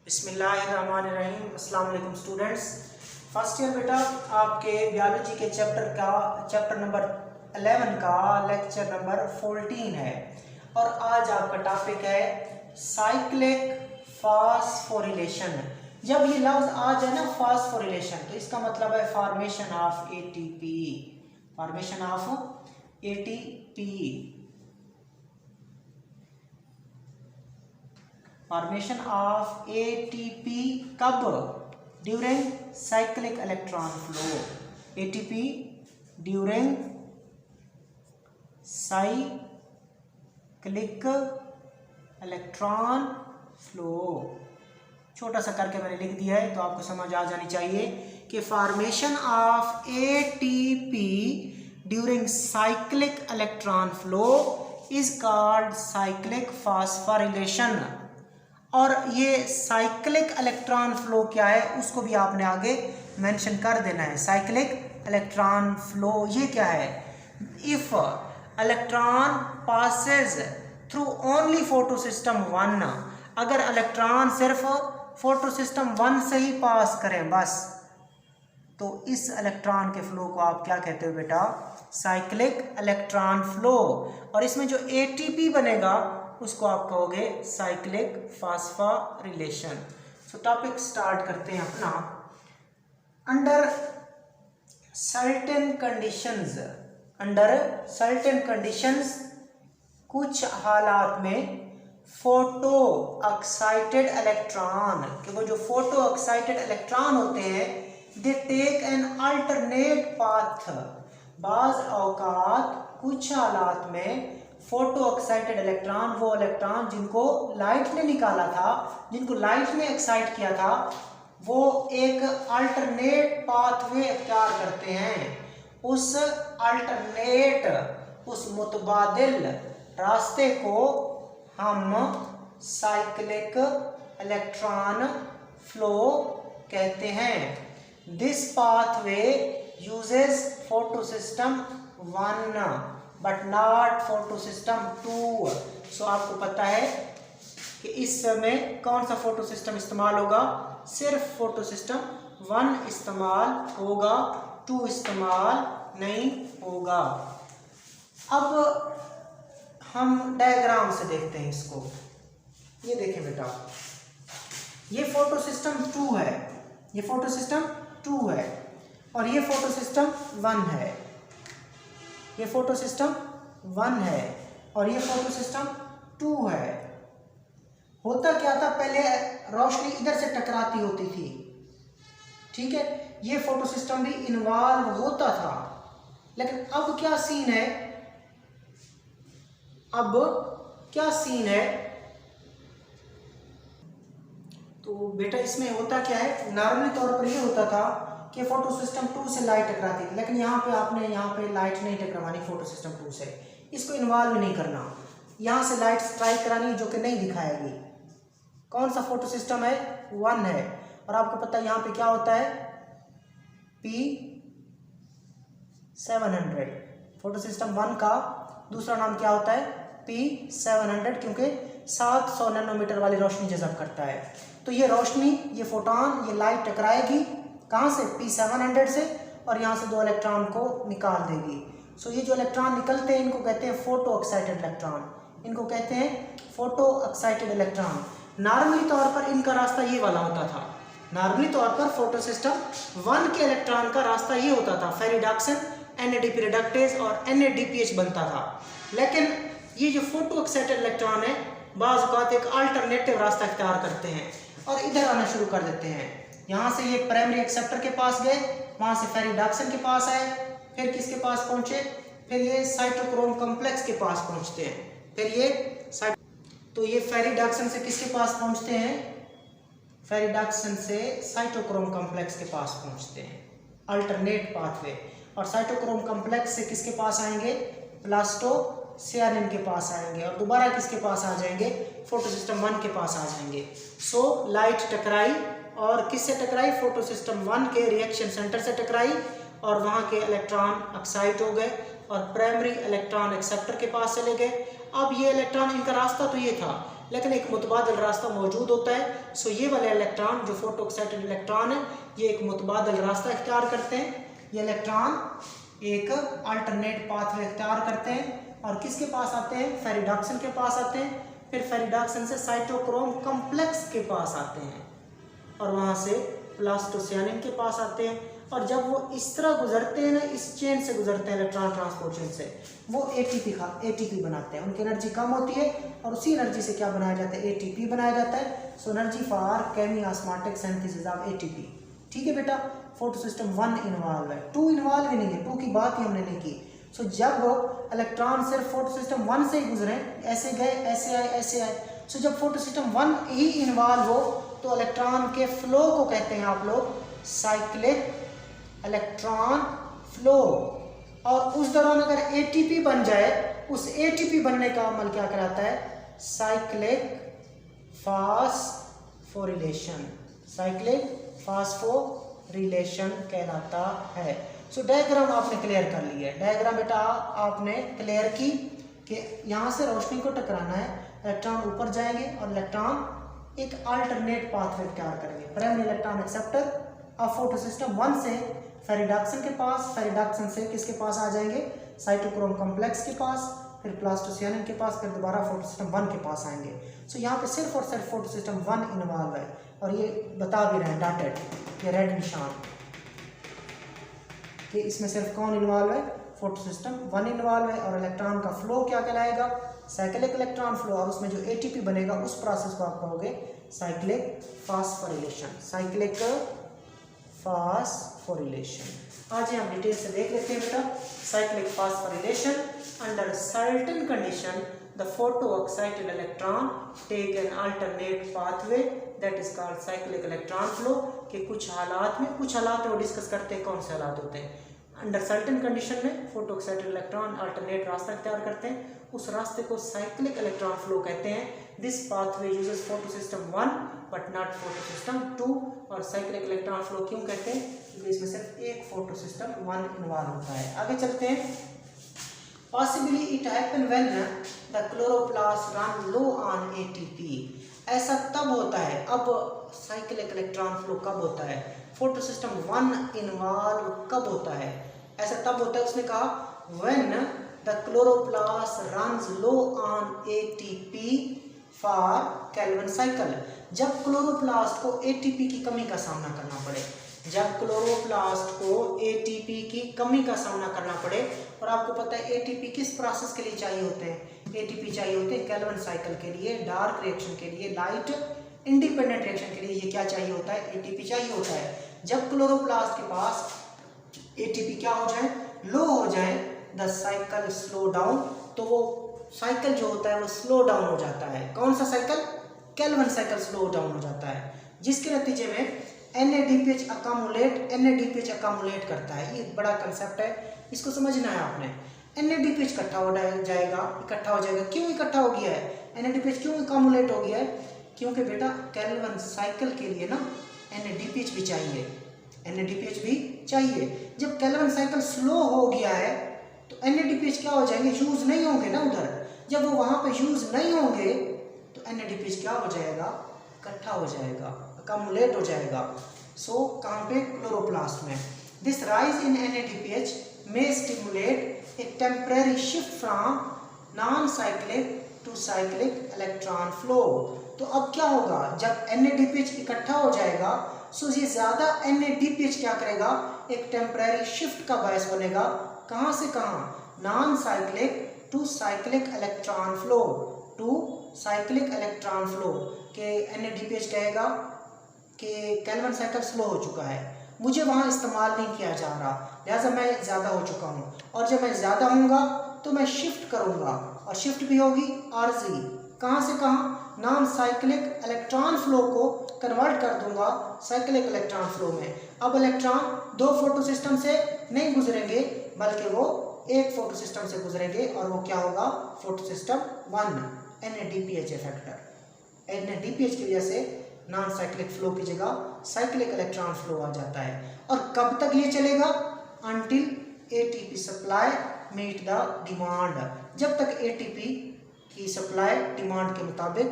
बिस्मिल्लाहिर्रहमानिर्रहीम। अस्सलाम वालेकुम स्टूडेंट्स। फर्स्ट ईयर बेटा आपके बायोलॉजी के चैप्टर नंबर 11 का लेक्चर नंबर 14 है और आज आपका टॉपिक है साइक्लिक फास्फोरिलेशन। जब ये लफ्ज आ जाए ना फास्फोरिलेशन तो इसका मतलब है formation of ATP. Formation of ATP, formation of ATP कब? During cyclic electron flow. ATP during cyclic electron flow. छोटा सा करके मैंने लिख दिया है तो आपको समझ आ जानी चाहिए कि formation of ATP during cyclic electron flow is called cyclic phosphorylation. और ये साइक्लिक इलेक्ट्रॉन फ्लो क्या है उसको भी आपने आगे मेंशन कर देना है। साइक्लिक इलेक्ट्रॉन फ्लो ये क्या है? If electron passes through only photosystem 1, अगर इलेक्ट्रॉन सिर्फ फोटोसिस्टम 1 से ही पास करें बस, तो इस इलेक्ट्रॉन के फ्लो को आप क्या कहते हो बेटा? Cyclic electron flow. और इसमें जो एटीपी बनेगा उसको आप कहोगे साइक्लिक फास्फोरिलेशन। सो टॉपिक स्टार्ट करते हैं अपना। अंडर सर्टेन कंडीशंस कुछ हालात में फोटो एक्साइटेड इलेक्ट्रॉन, क्योंकि जो फोटो एक्साइटेड इलेक्ट्रॉन होते हैं they take an alternate path. बाज औकात कुछ हालात में फोटो एक्साइटेड इलेक्ट्रॉन, वो इलेक्ट्रॉन जिनको लाइट ने निकाला था, जिनको लाइट ने एक्साइट किया था, वो एक अल्टरनेट पाथवे अख्तियार करते हैं। उस मुतबादिल रास्ते को हम साइक्लिक इलेक्ट्रॉन फ्लो कहते हैं। This pathway uses photosystem 1 but not photosystem 2। सो आपको पता है कि इस समय कौन सा फोटो सिस्टम इस्तेमाल होगा? सिर्फ फोटो सिस्टम 1 इस्तेमाल होगा, 2 इस्तेमाल नहीं होगा। अब हम डायग्राम से देखते हैं इसको। ये देखें बेटा, ये फोटो सिस्टम 2 है, ये फोटो सिस्टम 2 है और ये फोटो सिस्टम 1 है। ये फोटो सिस्टम 1 है और ये फोटो सिस्टम 2 है। होता क्या था, पहले रोशनी इधर से टकराती होती थी, ठीक है, ये फोटो सिस्टम भी इन्वॉल्व होता था। लेकिन अब क्या सीन है? तो बेटा इसमें होता क्या है, नॉर्मली तौर पर ये होता था कि फोटो सिस्टम 2 से लाइट टकराती थी, लेकिन यहाँ पे लाइट नहीं टकरानी फोटो सिस्टम 2 से, इसको इन्वॉल्व नहीं करना। यहाँ से लाइट स्ट्राइक करानी जो कि नहीं दिखाएगी। कौन सा फोटो सिस्टम है? 1 है। और आपको पता है यहाँ पे क्या होता है? P700। फोटो सिस्टम 1 का दूसरा नाम क्या होता है? P700, क्योंकि 700 नैनोमीटर वाली रोशनी जज़ब करता है। तो ये रोशनी, ये फोटोन, ये लाइट टकराएगी कहाँ से? P700 से, और यहाँ से 2 इलेक्ट्रॉन को निकाल देगी। सो ये जो इलेक्ट्रॉन निकलते हैं इनको कहते हैं फोटो एक्साइटेड इलेक्ट्रॉन। इनको कहते हैं फोटो एक्साइटेड इलेक्ट्रॉन। नॉर्मली तौर पर इनका रास्ता ये वाला होता था। नॉर्मली तौर पर फोटो सिस्टम 1 के इलेक्ट्रॉन का रास्ता ये होता था, फेरिडॉक्सन, NADP रिडक्टेज और NADPH बनता था। लेकिन ये जो फोटो एक्साइटेड इलेक्ट्रॉन है बाज़ औक़ात एक अल्टरनेटिव रास्ता इख्तियार करते हैं और इधर आना शुरू कर देते हैं। यहाँ से ये प्राइमरी एक्सेप्टर के पास गए, वहाँ से फेरिडॉक्सन के पास आए, फिर किसके पास पहुँचे? फिर ये साइटोक्रोम कॉम्प्लेक्स के पास पहुँचते हैं। फिर ये तो ये फेरिडॉक्सन से किसके पास पहुँचते हैं? फेरिडॉक्सन से साइटोक्रोम कॉम्प्लेक्स के पास पहुँचते हैं, अल्टरनेट पाथवे। और साइटोक्रोम कॉम्प्लेक्स से किसके पास आएंगे? प्लास्टोसियानिन के पास आएंगे और दोबारा किसके पास आ जाएंगे? फोटो सिस्टम 1 के पास आ जाएंगे। सो लाइट टकराई और किससे टकराई? फोटो सिस्टम 1 के रिएक्शन सेंटर से टकराई और वहाँ के इलेक्ट्रॉन एक्साइट हो गए और प्राइमरी इलेक्ट्रॉन एक्सेप्टर के पास चले गए। अब ये इलेक्ट्रॉन, इनका रास्ता तो ये था लेकिन एक मुतबादिल रास्ता मौजूद होता है। सो ये वाले इलेक्ट्रॉन जो फोटो एक्साइटेड इलेक्ट्रॉन है ये एक मुतबादिल रास्ता इख्तियार करते हैं। ये इलेक्ट्रॉन एक अल्टरनेट पाथवे इख्तियार करते हैं और किसके पास आते हैं, फेरिडॉक्सिन के पास आते हैं। फिर फेरिडॉक्सिन से साइटोक्रोम कॉम्प्लेक्स के पास आते हैं और वहाँ से प्लास्टोसियानिन के पास आते हैं। और जब वो इस तरह गुजरते हैं ना, इस चेन से गुजरते हैं इलेक्ट्रॉन ट्रांसपोर्ट चेन से, वो एटीपी बनाते हैं। उनकी एनर्जी कम होती है और उसी एनर्जी से क्या बनाया जाता है, एटीपी बनाया जाता है। So energy for chemiosmotic synthesis of ATP. ठीक है बेटा, फोटो सिस्टम 1 इन्वॉल्व है, 2 इन्वॉल्व ही नहीं है, 2 की बात ही हमने नहीं की। सो जब इलेक्ट्रॉन सिर्फ फोटो सिस्टम 1 से ही गुजरे, ऐसे गए ऐसे आए ऐसे आए, सो जब फोटो सिस्टम 1 ही इन्वॉल्व हो तो इलेक्ट्रॉन के फ्लो को कहते हैं आप लोग साइक्लिक इलेक्ट्रॉन फ्लो। और उस दौरान अगर एटीपी बन जाए, उस एटीपी बनने का अमल क्या कहलाता है, साइक्लिक फास्फोरिलेशन। साइक्लिक फास्फोरिलेशन कहलाता है। सो डायग्राम आपने क्लियर कर लिया है। डायग्राम बेटा आपने क्लियर की कि यहाँ से रोशनी को टकराना है, इलेक्ट्रॉन ऊपर जाएंगे और इलेक्ट्रॉन एक अल्टरनेट पाथवे इख्तियार करेंगे। प्राइमरी इलेक्ट्रॉन एक्सेप्टर अब फोटो सिस्टम 1 से फेरिडॉक्सिन के पास, फेरिडॉक्सिन से किसके पास आ जाएंगे, साइटोक्रोम कॉम्प्लेक्स के पास, फिर प्लास्टोसियानिन के पास, फिर दोबारा फोटो सिस्टम 1 के पास आएंगे। सो यहाँ पे सिर्फ और सिर्फ फोटो सिस्टम 1 इन्वॉल्व है और ये बता भी रहे हैं डॉटेड, ये रेड निशान कि इसमें सिर्फ कौन इन्वॉल्व है, फोटो सिस्टम 1 इन्वॉल्व है। और इलेक्ट्रॉन का फ्लो क्या कहलाएगा, साइक्लिक इलेक्ट्रॉन फ्लो। और उसमें जो एटीपी बनेगा उस प्रोसेस को आप कहोगे साइक्लिक फास्फोरिलेशन। साइक्लिक फास्फोरिलेशन आज हम डिटेल से देख लेते हैं बेटा। Cyclic phosphorylation, under certain condition the photo excited electron take an alternate pathway that is called cyclic electron flow. के कुछ हालात में, कुछ हालात वो डिस्कस करते हैं, कौन से हालात होते हैं। अंडर सर्टेन कंडीशन में फोटो एक्साइटेड इलेक्ट्रॉन अल्टरनेट रास्ता इख्तियार करते हैं, उस रास्ते को साइक्लिक इलेक्ट्रॉन फ्लो कहते हैं। This pathway uses photo system 1 but not photo system 2। और साइक्लिक इलेक्ट्रॉन फ्लो क्यों कहते हैं, क्योंकि इसमें सिर्फ एक फोटो सिस्टम 1 इन्वॉल्व होता है। आगे चलते हैं। Possibly it happen when the chloroplast run low on ATP. ऐसा तब होता है, अब साइक्लिक इलेक्ट्रॉन फ्लो कब होता है, फोटो सिस्टम 1 इन्वॉल्व कब होता है, ऐसा तब होता है। उसने कहा when the chloroplast runs low on ATP for Calvin cycle. जब क्लोरोप्लास्ट को एटीपी की कमी का सामना करना पड़े, जब क्लोरोप्लास्ट को एटीपी की कमी का सामना करना पड़े। और आपको पता है एटीपी किस प्रोसेस के लिए चाहिए होते हैं, एटीपी चाहिए होते हैं केल्विन साइकिल के लिए, डार्क रिएक्शन के लिए, लाइट इंडिपेंडेंट रिएक्शन के लिए। ये क्या चाहिए होता है, एटीपी चाहिए होता है। जब क्लोरोप्लास्ट के पास एटीपी क्या हो जाए, लो हो जाए, द साइकिल स्लो डाउन, तो वो साइकिल जो होता है वो स्लो डाउन हो जाता है। कौन सा cycle, Calvin cycle slow down हो जाता है, जिसके नतीजे में NADPH अकामुलेट करता है। ये बड़ा कंसेप्ट है, इसको समझना है आपने। NADPH इकट्ठा हो जाएगा। क्यों इकट्ठा हो गया है, NADPH क्यों अकामुलेट हो गया है, क्योंकि बेटा केल्विन साइकिल के लिए ना NADPH भी चाहिए। जब केल्विन साइकिल स्लो हो गया है तो NADPH क्या हो जाएंगे, यूज नहीं होंगे ना उधर। जब वो वहां पे यूज नहीं होंगे तो NADPH क्या हो जाएगा, इकट्ठा हो जाएगा, अकामुलेट हो जाएगा। सो कहाँ पे, क्लोरोप्लास्ट में। This rise in NADPH may stimulate a temporary shift from non-cyclic to cyclic electron flow। तो अब क्या होगा, जब NADPH इकट्ठा हो जाएगा सो ये ज्यादा NADPH क्या करेगा, एक टेम्परेरी शिफ्ट का बायस बनेगा। कहाँ से कहाँ, non cyclic to cyclic electron flow, के NADPH कहेगा कि केल्विन साइकिल स्लो हो चुका है, मुझे वहाँ इस्तेमाल नहीं किया जा रहा, लिहाजा मैं ज़्यादा हो चुका हूँ। और जब मैं ज़्यादा होऊंगा तो मैं शिफ्ट करूँगा, और शिफ्ट भी होगी आर्जी, कहाँ से कहाँ, नॉन साइक्लिक इलेक्ट्रॉन फ्लो को कन्वर्ट कर दूंगा साइक्लिक इलेक्ट्रॉन फ्लो में। अब इलेक्ट्रॉन 2 फोटो सिस्टम से नहीं गुजरेंगे, बल्कि वो एक फोटो सिस्टम से गुजरेंगे, और वो क्या होगा, photo system 1, NADPH effector. NADPH की वजह से नॉन साइक्लिक फ्लो की जगह साइक्लिक इलेक्ट्रॉन फ्लो आ जाता है। और कब तक ये चलेगा, until ATP supply meet the demand, जब तक ATP की सप्लाई डिमांड के मुताबिक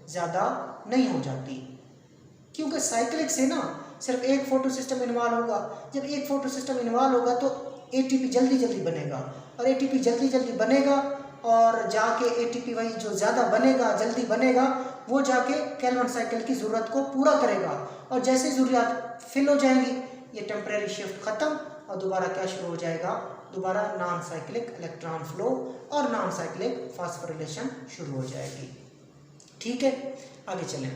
ज़्यादा नहीं हो जाती, क्योंकि साइक्लिक से ना सिर्फ एक फोटो सिस्टम इन्वॉल्व होगा। जब एक फोटो सिस्टम इन्वॉल्व होगा तो एटीपी जल्दी जल्दी बनेगा, और एटीपी जल्दी जल्दी बनेगा और जाके एटीपी वही जो ज़्यादा बनेगा, जल्दी बनेगा, वो जाके केल्विन साइकिल की ज़रूरत को पूरा करेगा। और जैसे ज़रूरियात फिल हो जाएंगी, ये टेम्परेरी शिफ्ट ख़त्म और दोबारा क्या शुरू हो जाएगा, दोबारा नॉन साइक्लिक इलेक्ट्रॉन फ्लो और नॉन साइक्लिक फास्फोरिलेशन शुरू हो जाएगी। ठीक है, आगे चलें।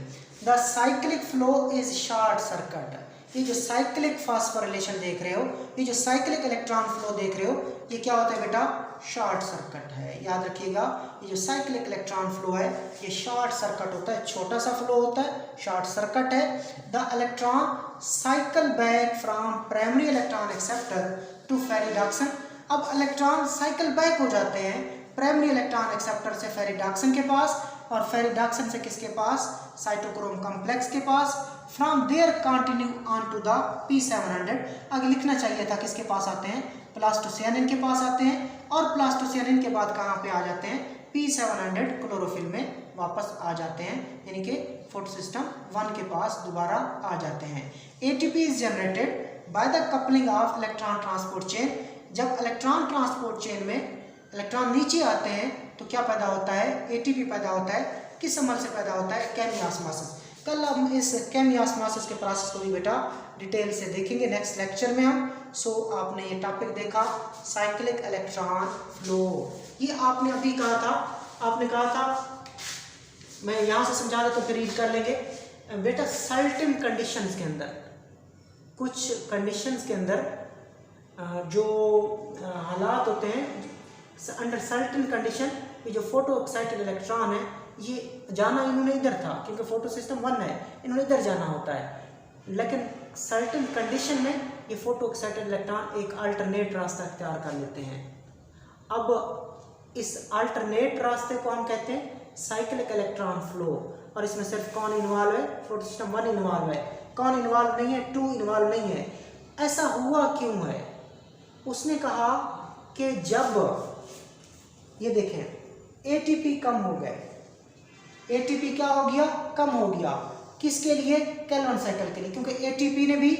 The cyclic flow is short circuit. ये जो साइक्लिक फास्फोरिलेशन देख रहे हो, ये जो साइक्लिक इलेक्ट्रॉन फ्लो देख रहे हो, ये क्या होता है बेटा, शॉर्ट सर्किट है। याद रखिएगा, ये जो साइक्लिक इलेक्ट्रॉन फ्लो है ये शॉर्ट सर्किट होता है, छोटा सा फ्लो होता है, शॉर्ट सर्किट है। The electron cycle back from primary electron acceptor to ferredoxin. अब इलेक्ट्रॉन साइकिल बैक हो जाते हैं प्राइमरी इलेक्ट्रॉन एक्सेप्टर से फेरिडॉक्सिन के पास, और फेरिडॉक्सिन से किसके पास, साइटोक्रोम कॉम्प्लेक्स के पास। From there continue on to the P700। आगे लिखना चाहिए था किसके पास आते हैं, प्लास्टोसियानिन के पास आते हैं, और प्लास्टोसियानिन के बाद कहाँ पे आ जाते हैं, P700 क्लोरोफिल में वापस आ जाते हैं, यानी कि फोटो सिस्टम 1 के पास दोबारा आ जाते हैं। ATP is generated by the coupling of electron transport chain. जब इलेक्ट्रॉन ट्रांसपोर्ट चेन में इलेक्ट्रॉन नीचे आते हैं तो क्या पैदा होता है, ATP पैदा होता है। किस अमल से पैदा होता है, केमियोस्मोसिस। कल हम इस केमियोस्मोसिस के प्रोसेस को भी बेटा डिटेल से देखेंगे नेक्स्ट लेक्चर में हम। सो आपने ये टॉपिक देखा साइक्लिक इलेक्ट्रॉन फ्लो। ये आपने अभी कहा था, आपने कहा था, मैं यहाँ से समझा देता तो फिर रीड कर लेंगे बेटा। सर्टेन कंडीशंस के अंदर, कुछ कंडीशंस के अंदर जो हालात होते हैं, अंडर सर्टेन कंडीशन, ये जो फोटो एक्साइटेड इलेक्ट्रॉन है ये जाना इन्होंने इधर था क्योंकि फोटो सिस्टम 1 है, इन्होंने इधर जाना होता है, लेकिन सर्टेन कंडीशन में ये फोटो एक्साइटेड इलेक्ट्रॉन एक अल्टरनेट रास्ता इख्तियार कर लेते हैं। अब इस अल्टरनेट रास्ते को हम कहते हैं साइक्लिक इलेक्ट्रॉन फ्लो, और इसमें सिर्फ कौन इन्वॉल्व है, फोटो सिस्टम 1 इन्वॉल्व है, कौन इन्वॉल्व नहीं है, 2 इन्वॉल्व नहीं है। ऐसा हुआ क्यों है, उसने कहा कि जब ये देखें एटीपी कम हो गए, एटीपी क्या हो गया, कम हो गया, किसके लिए, केल्विन साइकिल के लिए, क्योंकि एटीपी ने भी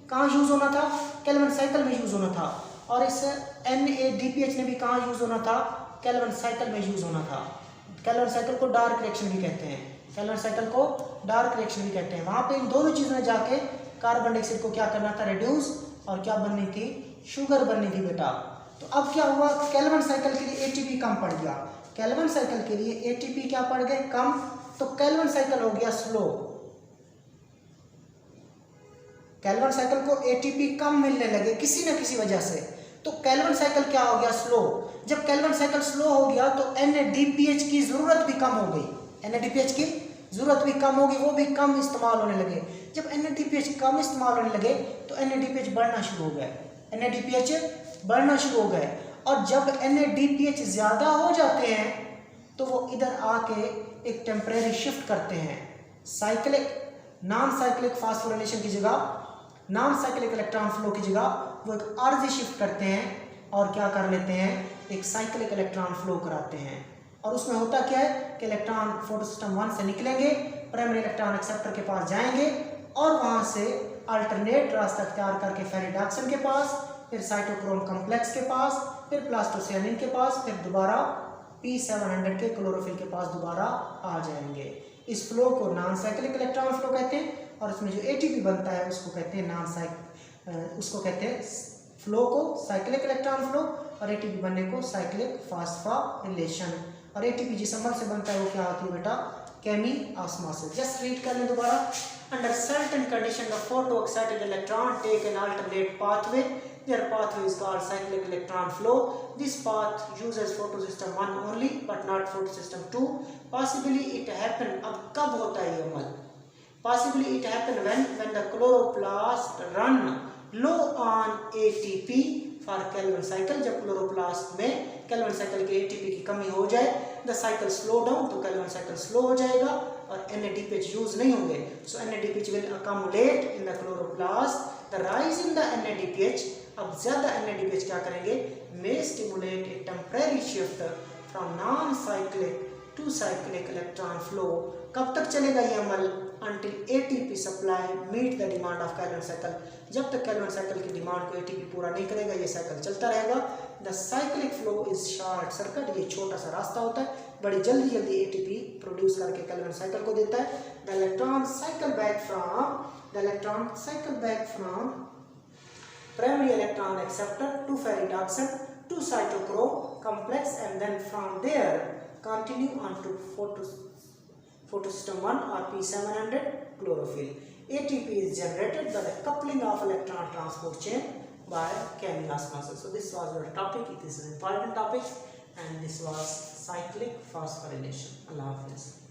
कहाँ यूज होना था, केल्विन साइकिल में यूज होना था, और इस NADPH ने भी कहाँ यूज होना था, केल्विन साइकिल में यूज होना था। केल्विन साइकिल को डार्क रिएक्शन भी कहते हैं, केल्विन साइकिल को डार्क रिएक्शन भी कहते हैं। वहां पे इन दोनों चीजों में जाके कार्बन डाइऑक्साइड को क्या करना था, रिड्यूस, और क्या बननी थी, शुगर बननी थी बेटा। तो अब क्या हुआ, केल्विन साइकिल के लिए एटीपी कम पड़ गया, केल्विन साइकिल के लिए एटीपी क्या पड़ गए, कम, तो केल्विन साइकिल हो गया स्लो। केल्विन साइकिल को एटीपी कम मिलने लगे किसी न किसी वजह से, तो केल्विन साइकिल क्या हो गया, स्लो। जब केल्विन साइकिल स्लो हो गया तो NADPH की जरूरत भी कम हो गई, NADPH की जरूरत भी कम होगी, वो भी कम इस्तेमाल होने लगे। जब NADPH कम इस्तेमाल होने लगे तो NADPH बढ़ना शुरू हो गए, NADPH बढ़ना शुरू हो गए, और जब NADPH ज़्यादा हो जाते हैं तो वो इधर आके एक टेम्परेरी शिफ्ट करते हैं, साइक्लिक नॉन साइक्लिक फास्फोरिलेशन की जगह, नॉन साइक्लिक इलेक्ट्रॉन फ्लो की जगह वो एक आर्जी शिफ्ट करते हैं और क्या कर लेते हैं, एक साइक्लिक इलेक्ट्रॉन फ्लो कराते हैं। और उसमें होता क्या है कि इलेक्ट्रॉन फोटो सिस्टम 1 से निकलेंगे, प्राइमरी इलेक्ट्रॉन एक्सेप्टर के पास जाएंगे, और वहाँ से अल्टरनेट रास्ता इख्तियार करके फेरिडॉक्सिन के पास, फिर साइटोक्रोम कॉम्प्लेक्स के पास, फिर प्लास्टोसियानिन के पास, फिर दोबारा P700 के क्लोरोफिल के पास दोबारा आ जाएंगे। इस फ्लो को नॉन साइक्लिक इलेक्ट्रॉन फ्लो कहते हैं, और इसमें जो एटीपी बनता है उसको कहते हैं उसको कहते हैं फ्लो को साइक्लिक इलेक्ट्रॉन फ्लो, और एटीपी बनने को साइक्लिक फास्फोरिलेशन। और एटीपी जिस अमल से बनता है वो क्या होती है बेटा, केमियोस्मोसिस। जस्ट रीड कर लें दोबारा। Under certain condition the photo excited electron take an alternate pathway, their pathway is called cyclic electron flow. This path uses photosystem 1 only but not photosystem 2. Possibly it happen, अब कब होता है ये अमल, possibly it happen when the chloroplast run low on ATP for Kelvin cycle। जब chloroplast में Calvin cycle के ATP की कमी हो जाए, the cycle slow down, तो केल्विन साइकिल स्लो हो जाएगा और NADPH यूज नहीं होंगे, so NADPH will accumulate in the chloroplast, the rise in the NADPH, अब ज्यादा NADPH क्या करेंगे, may stimulate a temporary shift from non-cyclic to cyclic electron flow कब तक चलेगा ये अमल? until ATP supply meet the demand of Calvin cycle, जब तक कैल्विन साइकिल की डिमांड को ATP पूरा नहीं करेगा ये साइकिल चलता रहेगा। The cyclic flow is short circuit, ये छोटा सा रास्ता होता है, बड़ी जल्दी जल्दी ATP प्रोड्यूस करके कैल्विन साइकिल को देता है। The electron cycle back from primary electron acceptor to ferredoxin to cytochrome complex and then from there continue on to photosystem 1 or P700 chlorophyll. ATP is generated by the coupling of electron transport chain by chemiosmosis. So this was your topic. It is an important topic and this was cyclic phosphorylation. Allah Hafiz.